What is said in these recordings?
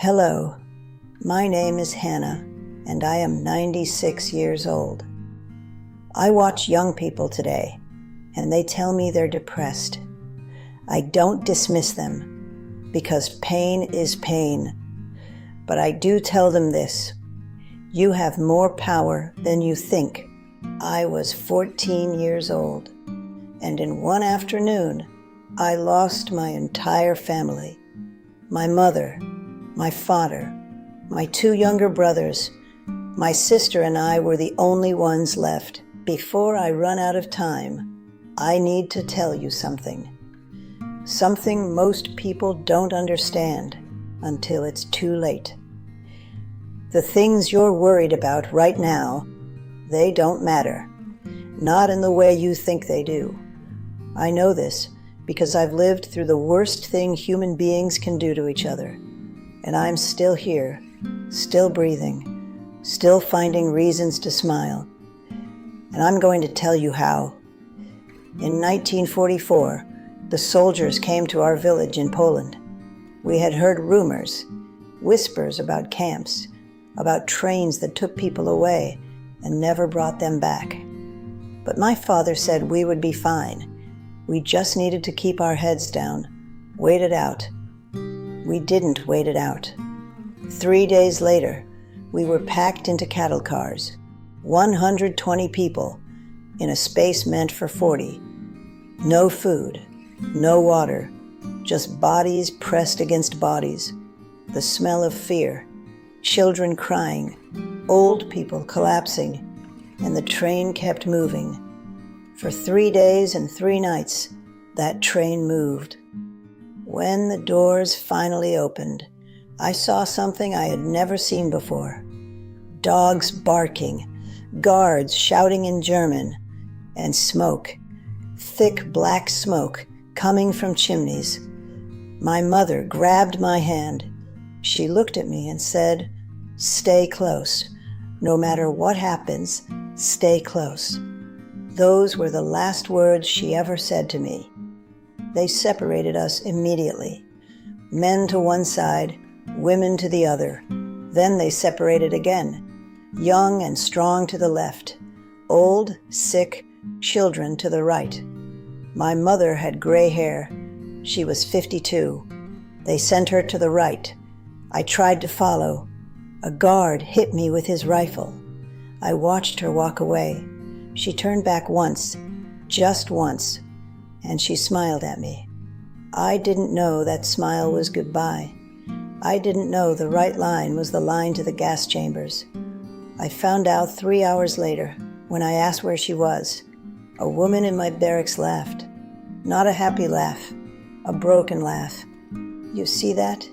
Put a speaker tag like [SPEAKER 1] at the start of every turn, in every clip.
[SPEAKER 1] Hello, my name is Hanna, and I am 96 years old. I watch young people today, and they tell me they're depressed. I don't dismiss them, because pain is pain. But I do tell them this: you have more power than you think. I was 14 years old, and in one afternoon, I lost my entire family. My mother, my father, my two younger brothers, my sister and I were the only ones left. Before I run out of time, I need to tell you something. Something most people don't understand until it's too late. The things you're worried about right now, they don't matter. Not in the way you think they do. I know this because I've lived through the worst thing human beings can do to each other. And I'm still here, still breathing, still finding reasons to smile. And I'm going to tell you how. In 1944, the soldiers came to our village in Poland. We had heard rumors, whispers about camps, about trains that took people away and never brought them back. But my father said we would be fine. We just needed to keep our heads down, wait it out. We didn't wait it out. 3 days later, we were packed into cattle cars, 120 people, in a space meant for 40. No food, no water, just bodies pressed against bodies, the smell of fear, children crying, old people collapsing, and the train kept moving. For 3 days and 3 nights, that train moved. When the doors finally opened, I saw something I had never seen before. Dogs barking, guards shouting in German, and smoke, thick black smoke coming from chimneys. My mother grabbed my hand. She looked at me and said, "Stay close. No matter what happens, stay close." Those were the last words she ever said to me. They separated us immediately. Men to one side, women to the other. Then they separated again. Young and strong to the left. Old, sick, children to the right. My mother had gray hair. She was 52. They sent her to the right. I tried to follow. A guard hit me with his rifle. I watched her walk away. She turned back once, just once, and she smiled at me. I didn't know that smile was goodbye. I didn't know the right line was the line to the gas chambers. I found out 3 hours later when I asked where she was. A woman in my barracks laughed. Not a happy laugh, a broken laugh. "You see that?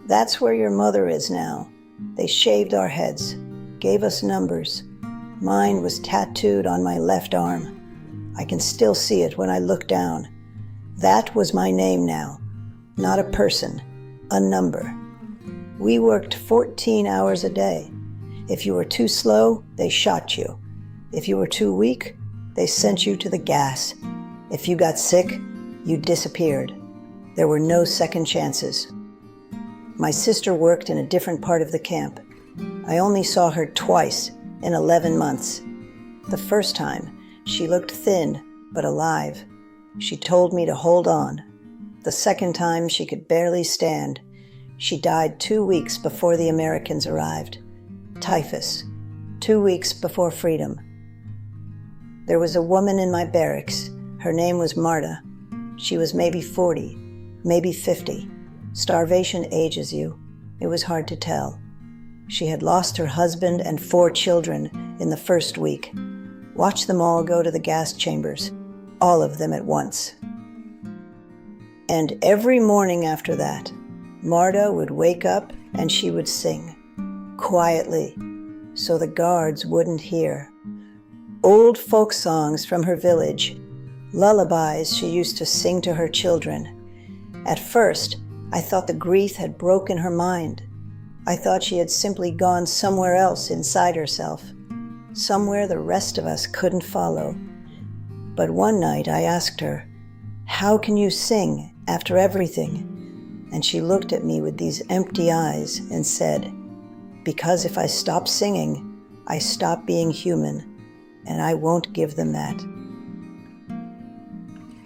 [SPEAKER 1] That's where your mother is now. They shaved our heads, gave us numbers. Mine was tattooed on my left arm. I can still see it when I look down. That was my name now. Not a person, a number. We worked 14 hours a day. If you were too slow, they shot you. If you were too weak, they sent you to the gas. If you got sick, you disappeared. There were no second chances." My sister worked in a different part of the camp. I only saw her twice in 11 months. The first time, she looked thin but alive. She told me to hold on. The second time, she could barely stand. She died 2 weeks before the Americans arrived. Typhus, 2 weeks before freedom. There was a woman in my barracks. Her name was Marta. She was maybe 40, maybe 50. Starvation ages you. It was hard to tell. She had lost her husband and 4 children in the first week. Watch them all go to the gas chambers, all of them at once. And every morning after that, Marta would wake up and she would sing, quietly, so the guards wouldn't hear. Old folk songs from her village, lullabies she used to sing to her children. At first, I thought the grief had broken her mind. I thought she had simply gone somewhere else inside herself, somewhere the rest of us couldn't follow. But one night I asked her, "How can you sing after everything?" and she looked at me with these empty eyes and said, "Because if I stop singing, I stop being human, and I won't give them that."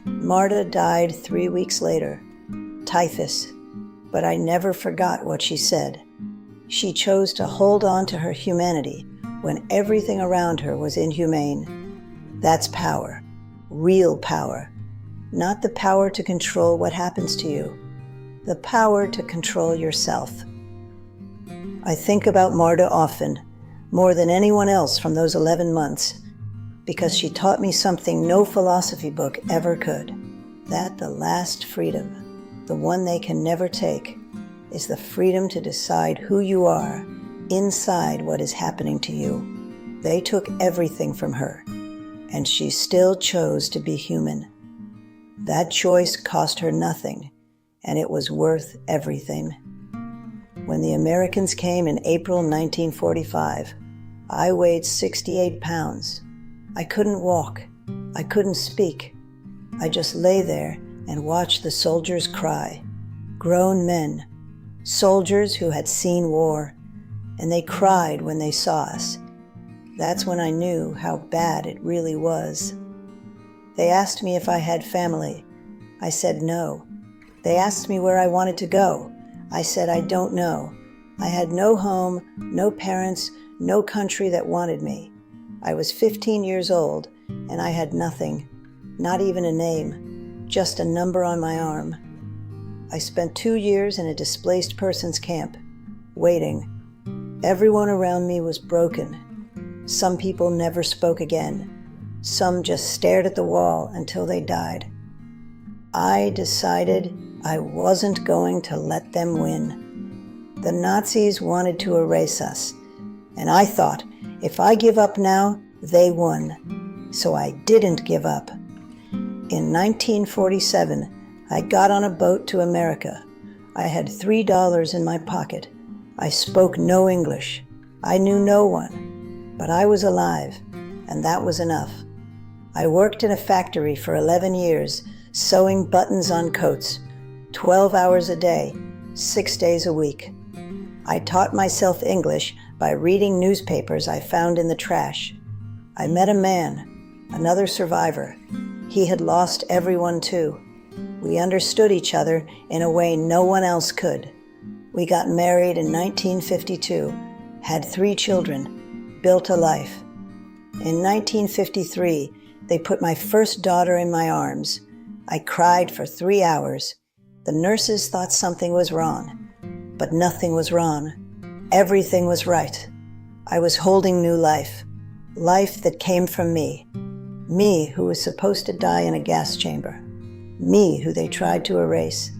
[SPEAKER 1] Marta died 3 weeks later, typhus, but I never forgot what she said. She chose to hold on to her humanity when everything around her was inhumane. That's power, real power, not the power to control what happens to you, the power to control yourself. I think about Marta often, more than anyone else from those 11 months, because she taught me something no philosophy book ever could, that the last freedom, the one they can never take, is the freedom to decide who you are inside what is happening to you. They took everything from her, and she still chose to be human. That choice cost her nothing, and it was worth everything. When the Americans came in April 1945, I weighed 68 pounds. I couldn't walk. I couldn't speak. I just lay there and watched the soldiers cry. Grown men, soldiers who had seen war, and they cried when they saw us. That's when I knew how bad it really was. They asked me if I had family. I said no. They asked me where I wanted to go. I said I don't know. I had no home, no parents, no country that wanted me. I was 15 years old, and I had nothing, not even a name, just a number on my arm. I spent 2 years in a displaced persons camp, waiting. Everyone around me was broken. Some people never spoke again. Some just stared at the wall until they died. I decided I wasn't going to let them win. The Nazis wanted to erase us, and I thought, if I give up now, they won. So I didn't give up. In 1947, I got on a boat to America. I had $3 in my pocket. I spoke no English. I knew no one, but I was alive, and that was enough. I worked in a factory for 11 years, sewing buttons on coats, 12 hours a day, 6 days a week. I taught myself English by reading newspapers I found in the trash. I met a man, another survivor. He had lost everyone too. We understood each other in a way no one else could. We got married in 1952, had 3 children, built a life. In 1953, they put my first daughter in my arms. I cried for 3 hours. The nurses thought something was wrong, but nothing was wrong. Everything was right. I was holding new life, life that came from me who was supposed to die in a gas chamber, me who they tried to erase.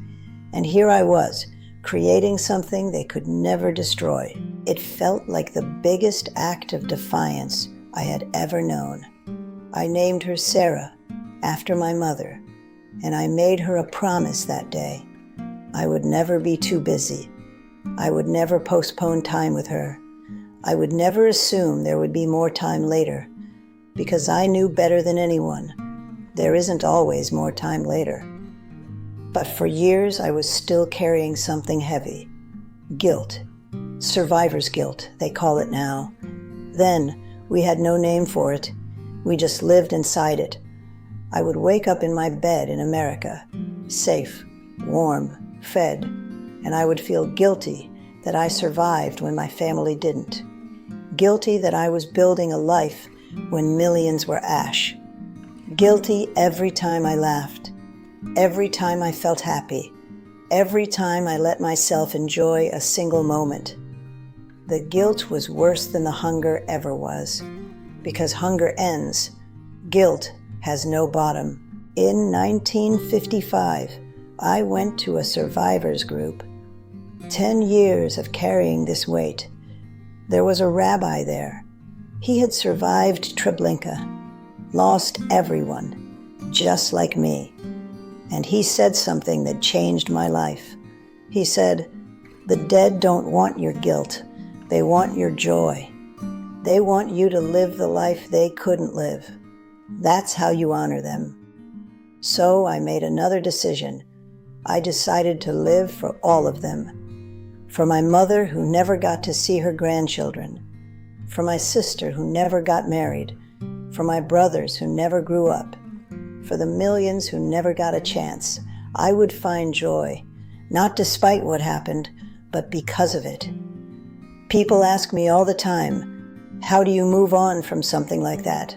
[SPEAKER 1] And here I was, creating something they could never destroy. It felt like the biggest act of defiance I had ever known. I named her Sarah, after my mother, and I made her a promise that day. I would never be too busy. I would never postpone time with her. I would never assume there would be more time later, because I knew better than anyone. There isn't always more time later. But for years I was still carrying something heavy. Guilt. Survivor's guilt, they call it now. Then, we had no name for it. We just lived inside it. I would wake up in my bed in America, safe, warm, fed, and I would feel guilty that I survived when my family didn't. Guilty that I was building a life when millions were ash. Guilty every time I laughed, every time I felt happy, every time I let myself enjoy a single moment. The guilt was worse than the hunger ever was, because hunger ends. Guilt has no bottom. In 1955, I went to a survivors group. 10 years of carrying this weight. There was a rabbi there. He had survived Treblinka, lost everyone, just like me. And he said something that changed my life. He said, "The dead don't want your guilt. They want your joy. They want you to live the life they couldn't live. That's how you honor them." So I made another decision. I decided to live for all of them. For my mother who never got to see her grandchildren. For my sister who never got married. For my brothers who never grew up. For the millions who never got a chance. I would find joy, not despite what happened, but because of it. People ask me all the time, how do you move on from something like that?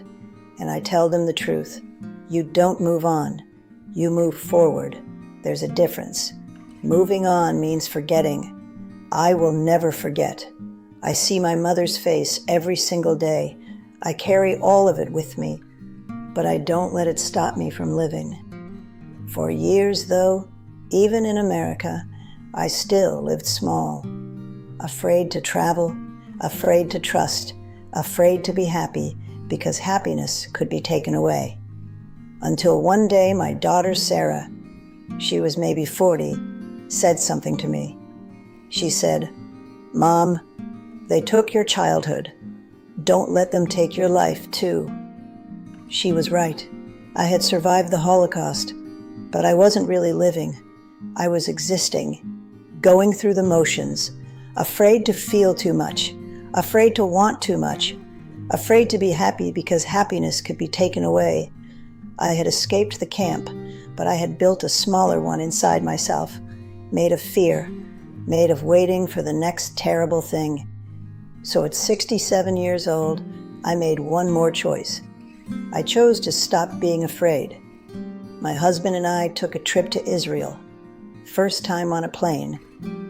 [SPEAKER 1] And I tell them the truth. You don't move on. You move forward. There's a difference. Moving on means forgetting. I will never forget. I see my mother's face every single day. I carry all of it with me, but I don't let it stop me from living. For years, though, even in America, I still lived small. Afraid to travel, afraid to trust, afraid to be happy because happiness could be taken away. Until one day my daughter Sarah, she was maybe 40, said something to me. She said, "Mom, they took your childhood. Don't let them take your life too." She was right. I had survived the Holocaust, but I wasn't really living. I was existing, going through the motions, afraid to feel too much, afraid to want too much, afraid to be happy because happiness could be taken away. I had escaped the camp, but I had built a smaller one inside myself, made of fear, made of waiting for the next terrible thing. So at 67 years old, I made one more choice. I chose to stop being afraid. My husband and I took a trip to Israel. First time on a plane.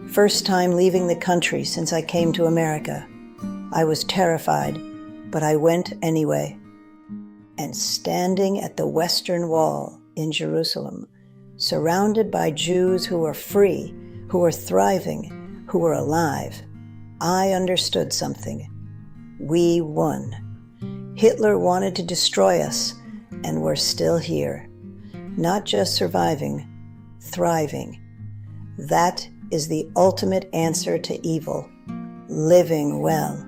[SPEAKER 1] First time leaving the country since I came to America. I was terrified, but I went anyway. And standing at the Western Wall in Jerusalem, surrounded by Jews who were free, who were thriving, who were alive, I understood something. We won. Hitler wanted to destroy us, and we're still here. Not just surviving, thriving. That is the ultimate answer to evil. Living well.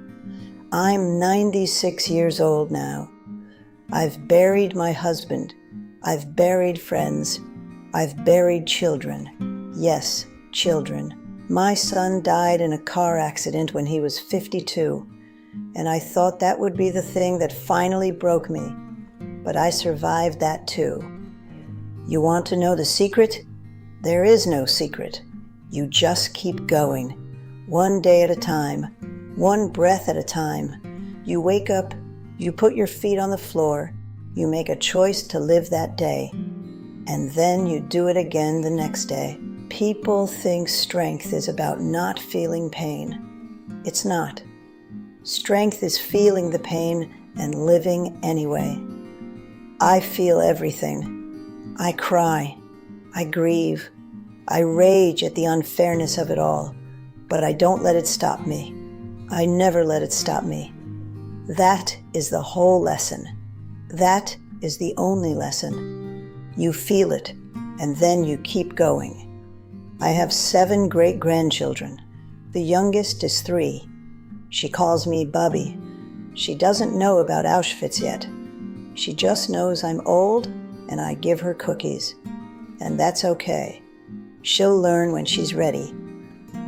[SPEAKER 1] I'm 96 years old now. I've buried my husband. I've buried friends. I've buried children. Yes, children. My son died in a car accident when he was 52, and I thought that would be the thing that finally broke me. But I survived that too. You want to know the secret? There is no secret. You just keep going. One day at a time. One breath at a time. You wake up, you put your feet on the floor, you make a choice to live that day, and then you do it again the next day. People think strength is about not feeling pain. It's not. Strength is feeling the pain and living anyway. I feel everything. I cry. I grieve. I rage at the unfairness of it all, but I don't let it stop me. I never let it stop me. That is the whole lesson. That is the only lesson. You feel it, and then you keep going. I have 7 great-grandchildren. The youngest is 3. She calls me Bubby. She doesn't know about Auschwitz yet. She just knows I'm old, and I give her cookies. And that's okay. She'll learn when she's ready.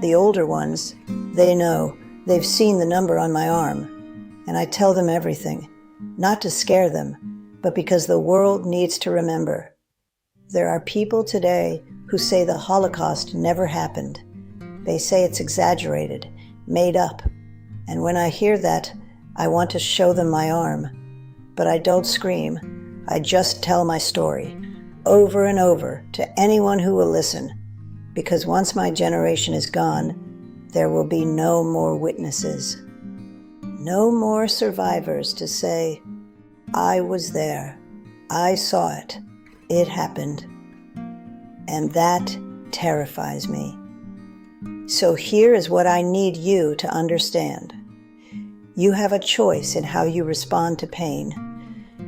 [SPEAKER 1] The older ones, they know. They've seen the number on my arm. And I tell them everything, not to scare them, but because the world needs to remember. There are people today who say the Holocaust never happened. They say it's exaggerated, made up. And when I hear that, I want to show them my arm. But I don't scream. I just tell my story, over and over, to anyone who will listen. Because once my generation is gone, there will be no more witnesses. No more survivors to say, I was there, I saw it, it happened. And that terrifies me. So here is what I need you to understand. You have a choice in how you respond to pain.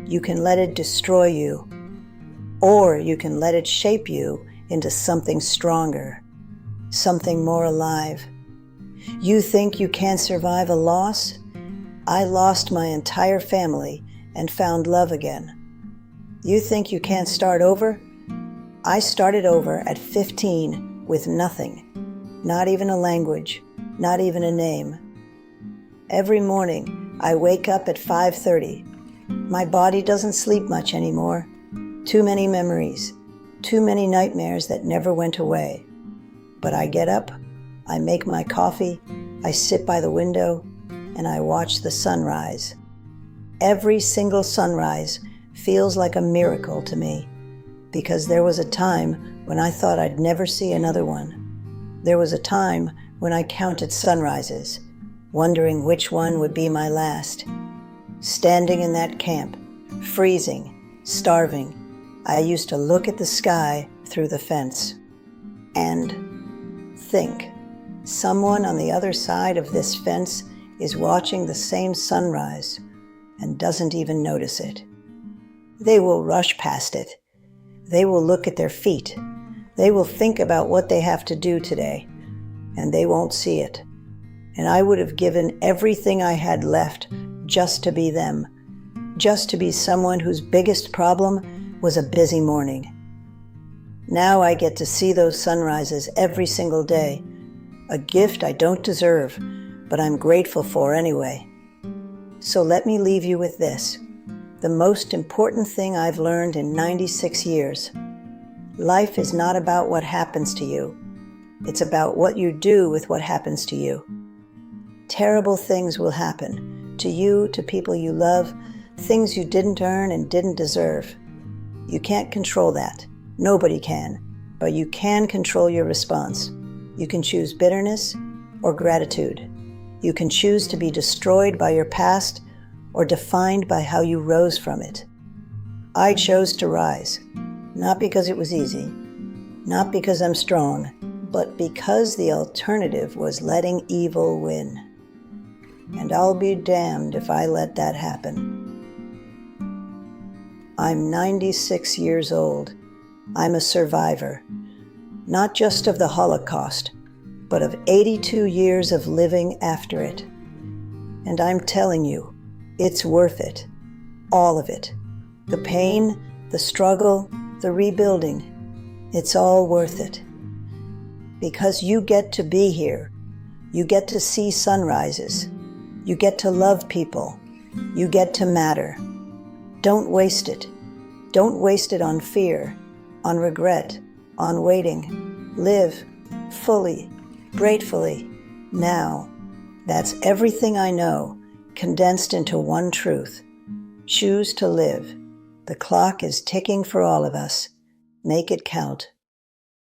[SPEAKER 1] You can let it destroy you, or you can let it shape you into something stronger, something more alive. You think you can't survive a loss? I lost my entire family and found love again. You think you can't start over? I started over at 15 with nothing, not even a language, not even a name. Every morning, I wake up at 5:30. My body doesn't sleep much anymore. Too many memories, too many nightmares that never went away. But I get up, I make my coffee, I sit by the window, and I watch the sunrise. Every single sunrise feels like a miracle to me, because there was a time when I thought I'd never see another one. There was a time when I counted sunrises, wondering which one would be my last. Standing in that camp, freezing, starving, I used to look at the sky through the fence and think, someone on the other side of this fence is watching the same sunrise and doesn't even notice it. They will rush past it. They will look at their feet. They will think about what they have to do today, and they won't see it. And I would have given everything I had left just to be them, just to be someone whose biggest problem was a busy morning. Now I get to see those sunrises every single day, a gift I don't deserve, but I'm grateful for anyway. So let me leave you with this, the most important thing I've learned in 96 years. Life is not about what happens to you. It's about what you do with what happens to you. Terrible things will happen to you, to people you love, things you didn't earn and didn't deserve. You can't control that. Nobody can. But you can control your response. You can choose bitterness or gratitude. You can choose to be destroyed by your past or defined by how you rose from it. I chose to rise, not because it was easy, not because I'm strong, but because the alternative was letting evil win. And I'll be damned if I let that happen. I'm 96 years old. I'm a survivor, not just of the Holocaust, but of 82 years of living after it. And I'm telling you, it's worth it. All of it. The pain, the struggle, the rebuilding. It's all worth it. Because you get to be here. You get to see sunrises. You get to love people. You get to matter. Don't waste it. Don't waste it on fear, on regret, on waiting. Live fully, gratefully, now. That's everything I know, condensed into one truth. Choose to live. The clock is ticking for all of us. Make it count.